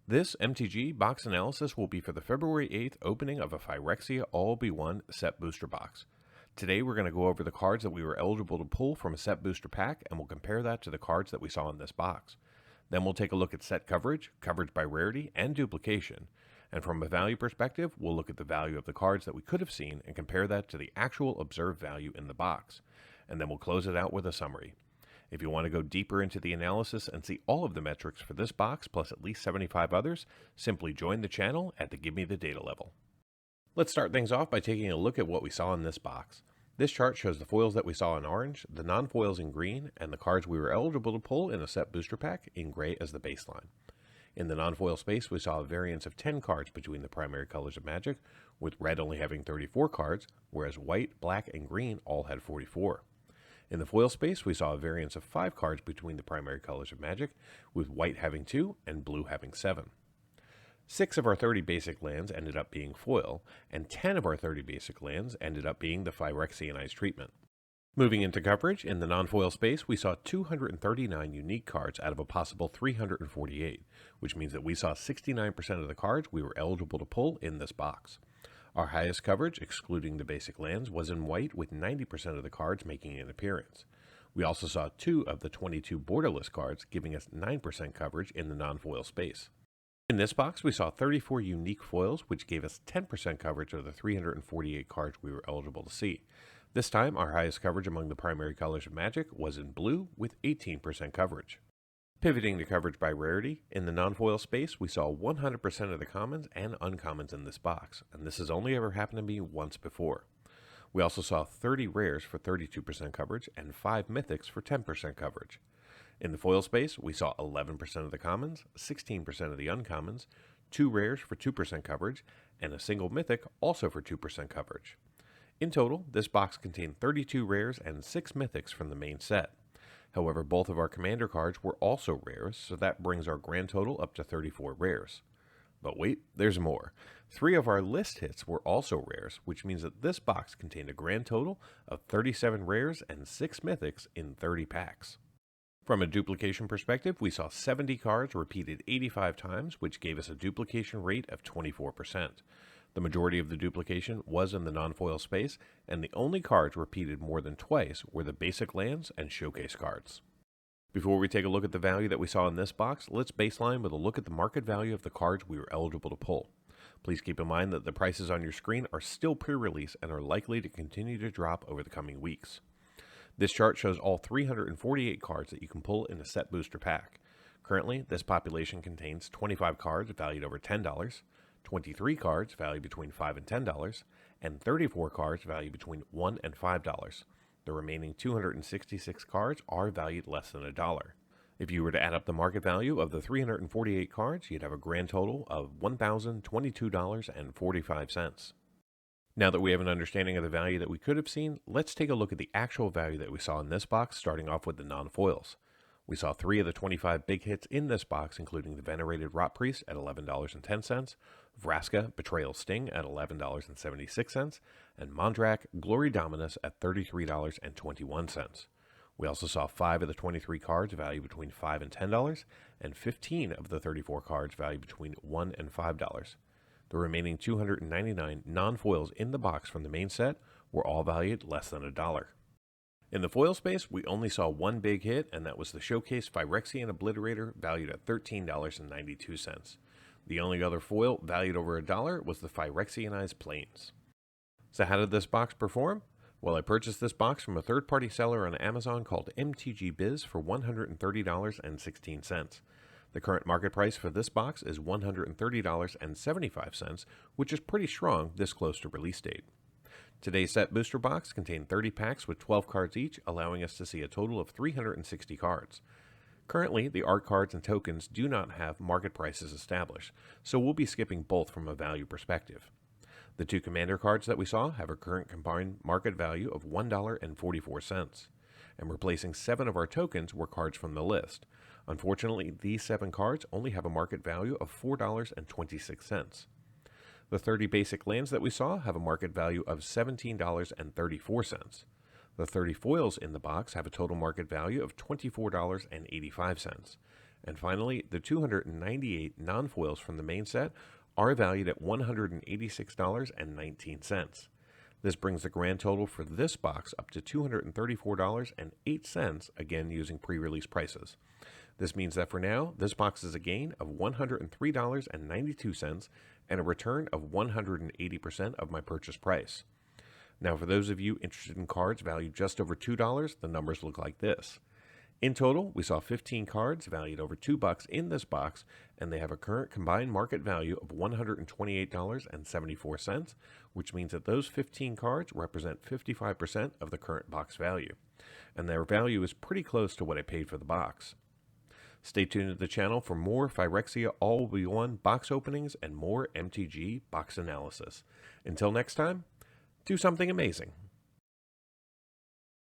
This MTG Box Analysis will be for the February 8th opening of a Phyrexia All-Be-One Set Booster Box. Today we're going to go over the cards that we were eligible to pull from a Set Booster Pack, and we'll compare that to the cards that we saw in this box. Then we'll take a look at set coverage, coverage by rarity, and duplication. And from a value perspective, we'll look at the value of the cards that we could have seen and compare that to the actual observed value in the box. And then we'll close it out with a summary. If you want to go deeper into the analysis and see all of the metrics for this box plus at least 75 others, simply join the channel at the Give Me the Data level. Let's start things off by taking a look at what we saw in this box. This chart shows the foils that we saw in orange, the non-foils in green, and the cards we were eligible to pull in a set booster pack in gray as the baseline. In the non-foil space, we saw a variance of 10 cards between the primary colors of Magic, with red only having 34 cards, whereas white, black, and green all had 44. In the foil space, we saw a variance of 5 cards between the primary colors of Magic, with white having 2 and blue having 7. 6 of our 30 basic lands ended up being foil, and 10 of our 30 basic lands ended up being the Phyrexianized treatment. Moving into coverage, in the non-foil space, we saw 239 unique cards out of a possible 348, which means that we saw 69% of the cards we were eligible to pull in this box. Our highest coverage, excluding the basic lands, was in white, with 90% of the cards making an appearance. We also saw 2 of the 22 borderless cards, giving us 9% coverage in the non-foil space. In this box, we saw 34 unique foils, which gave us 10% coverage of the 348 cards we were eligible to see. This time, our highest coverage among the primary colors of Magic was in blue, with 18% coverage. Pivoting to coverage by rarity, in the non-foil space, we saw 100% of the commons and uncommons in this box, and this has only ever happened to me once before. We also saw 30 rares for 32% coverage and 5 mythics for 10% coverage. In the foil space, we saw 11% of the commons, 16% of the uncommons, 2 rares for 2% coverage, and a single mythic also for 2% coverage. In total, this box contained 32 rares and 6 mythics from the main set. However, both of our commander cards were also rares, so that brings our grand total up to 34 rares. But wait, there's more. 3 of our list hits were also rares, which means that this box contained a grand total of 37 rares and 6 mythics in 30 packs. From a duplication perspective, we saw 70 cards repeated 85 times, which gave us a duplication rate of 24%. The majority of the duplication was in the non-foil space, and the only cards repeated more than twice were the basic lands and showcase cards. Before we take a look at the value that we saw in this box, let's baseline with a look at the market value of the cards we were eligible to pull. Please keep in mind that the prices on your screen are still pre-release and are likely to continue to drop over the coming weeks. This chart shows all 348 cards that you can pull in a set booster pack. Currently, this population contains 25 cards valued over $10, 23 cards valued between $5 and $10, and 34 cards valued between $1 and $5. The remaining 266 cards are valued less than $1. If you were to add up the market value of the 348 cards, you'd have a grand total of $1,022.45. Now that we have an understanding of the value that we could have seen, let's take a look at the actual value that we saw in this box, starting off with the non-foils. We saw 3 of the 25 big hits in this box, including the Venerated Rot Priest at $11.10, Vraska Betrayal Sting at $11.76, and Mondrak Glory Dominus at $33.21. We also saw 5 of the 23 cards valued between $5 and $10, and 15 of the 34 cards valued between $1 and $5. The remaining 299 non-foils in the box from the main set were all valued less than $1. In the foil space, we only saw 1 big hit, and that was the Showcase Phyrexian Obliterator, valued at $13.92. The only other foil valued over $1 was the Phyrexianized Plains. So how did this box perform? Well, I purchased this box from a third-party seller on Amazon called MTG Biz for $130.16. The current market price for this box is $130.75, which is pretty strong this close to release date. Today's set booster box contained 30 packs with 12 cards each, allowing us to see a total of 360 cards. Currently, the art cards and tokens do not have market prices established, so we'll be skipping both from a value perspective. The 2 commander cards that we saw have a current combined market value of $1.44, and replacing 7 of our tokens were cards from the list. Unfortunately, these 7 cards only have a market value of $4.26. The 30 basic lands that we saw have a market value of $17.34. The 30 foils in the box have a total market value of $24.85. And finally, the 298 non-foils from the main set are valued at $186.19. This brings the grand total for this box up to $234.08, again using pre-release prices. This means that for now, this box is a gain of $103.92 and a return of 180% of my purchase price. Now, for those of you interested in cards valued just over $2, the numbers look like this. In total, we saw 15 cards valued over $2 in this box, and they have a current combined market value of $128.74, which means that those 15 cards represent 55% of the current box value, and their value is pretty close to what I paid for the box. Stay tuned to the channel for more Phyrexia All-Will-Be-One box openings and more MTG Box Analysis. Until next time, do something amazing.